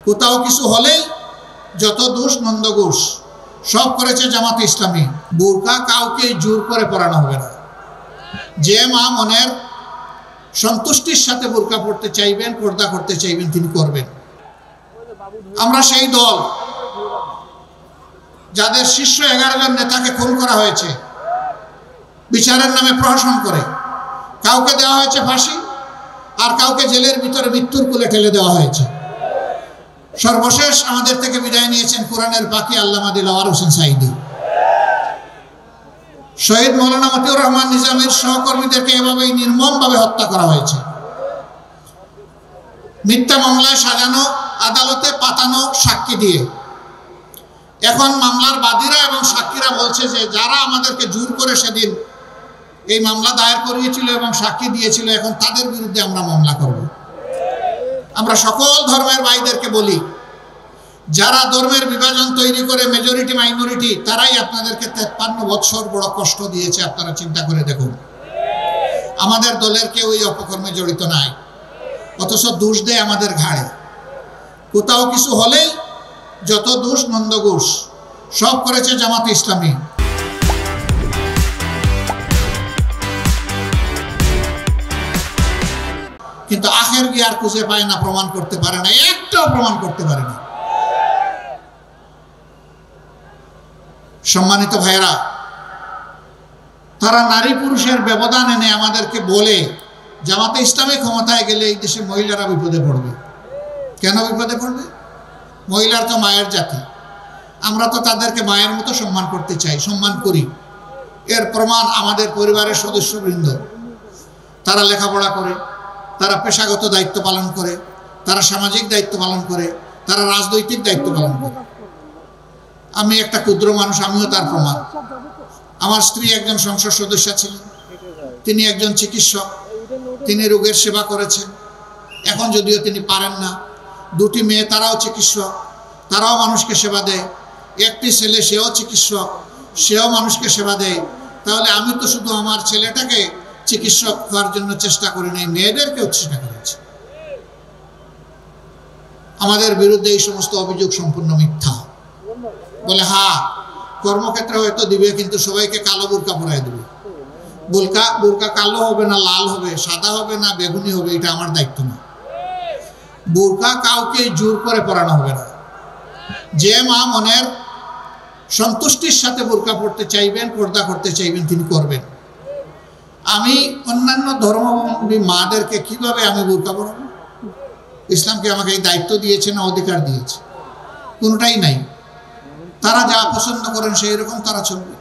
কোথাও কিছু হলেই যত দোষ নন্দঘোষ সব করেছে জামাতে ইসলামী। বোরকা কাউকে জোর করে পরানো হবে না। যে মা মনের সন্তুষ্টির সাথে বোরকা পড়তে চাইবেন, পর্দা করতে চাইবেন, তিনি করবেন। আমরা সেই দল যাদের শীর্ষ 11 জন নেতাকে খুন করা হয়েছে বিচারের নামে প্রহসন করে। কাউকে দেওয়া হয়েছে ফাঁসি, আর কাউকে জেলের ভিতরে মৃত্যুর কোলে ঠেলে দেওয়া হয়েছে। সর্বশেষ আমাদের থেকে বিদায় নিয়েছেন কোরআনের পাখি আল্লামা দিলওয়ার হোসেন সাঈদী। শহীদ মৌলানা মতিউর রহমান নিজামীর সহকর্মীদেরকে এভাবেই নির্মমভাবে হত্যা করা হয়েছে। মিথ্যা মামলায় সাজানো, আদালতে পাতানো সাক্ষী দিয়ে। এখন মামলার বাদীরা এবং সাক্ষীরা বলছে যে যারা আমাদেরকে জোর করে সেদিন এই মামলা দায়ের করিয়েছিল এবং সাক্ষী দিয়েছিল, এখন তাদের বিরুদ্ধে আমরা মামলা করব। আমরা সকল ধর্মের ভাইদেরকে বলি, যারা ধর্মের বিভাজন তৈরি করে মেজরিটি মাইনরিটি, তারাই আপনাদেরকে 53 বছর বড় কষ্ট দিয়েছে। আপনারা চিন্তা করে দেখুন, আমাদের দলের কেউ এই অপকর্মে জড়িত নাই, অথচ দোষ দেয় আমাদের ঘাড়ে। কোথাও কিছু হলেই যত দোষ নন্দঘোষ সব করেছে জামাতে ইসলামী। কিন্তু আখের গিয়ে আর খুঁজে পায় না, প্রমাণ করতে পারে না, একটাও প্রমাণ করতে পারে না। সম্মানিত ভাইয়েরা, তারা নারী পুরুষের ব্যবধান এনে আমাদেরকে বলে জামাতে ইসলামী ক্ষমতায় গেলে এই দেশে মহিলারা বিপদে পড়বে। কেন বিপদে পড়বে? মহিলার তো মায়ের জাতি, আমরা তো তাদেরকে মায়ের মতো সম্মান করতে চাই, সম্মান করি। এর প্রমাণ আমাদের পরিবারের সদস্যবৃন্দ, তারা লেখাপড়া করে, তারা পেশাগত দায়িত্ব পালন করে, তারা সামাজিক দায়িত্ব পালন করে, তারা রাজনৈতিক দায়িত্ব পালন করে। আমি একটা ক্ষুদ্র মানুষ, আমিও তার প্রমাণ। আমার স্ত্রী একজন সংসদ সদস্য ছিলেন, তিনি একজন চিকিৎসক, তিনি রোগের সেবা করেছেন। এখন যদিও তিনি পারেন না। দুটি মেয়ে, তারাও চিকিৎসক, তারাও মানুষকে সেবা দেয়। একটি ছেলে, সেও চিকিৎসক, সেও মানুষকে সেবা দেয়। তাহলে আমি তো শুধু আমার ছেলেটাকে চিকিৎসক হওয়ার জন্য চেষ্টা করি নাই, মেয়েদেরকেও চেষ্টা করেছি। আমাদের বিরুদ্ধে এই সমস্ত অভিযোগ সম্পূর্ণ মিথ্যা। বলে হ্যাঁ, কর্মক্ষেত্রে হয়তো দিবে, কিন্তু সবাইকে কালো বোরকা পরাই দেবে। বোরকা কালো হবে না লাল হবে, সাদা হবে না বেগুনি হবে, এটা আমার দায়িত্ব না। বোরকা কাউকে জোর করে পরানো হবে না। যে মা মনের সন্তুষ্টির সাথে বোরকা পড়তে চাইবেন, পর্দা করতে চাইবেন, তিনি করবেন। আমি অন্যান্য ধর্মাবলম্বী মাদেরকে কিভাবে আমি বোরকা পরাবো? ইসলামকে আমাকে এই দায়িত্ব দিয়েছে না অধিকার দিয়েছে? কোনোটাই নাই। তারা যা পছন্দ করেন সেই রকম তারা চলবে।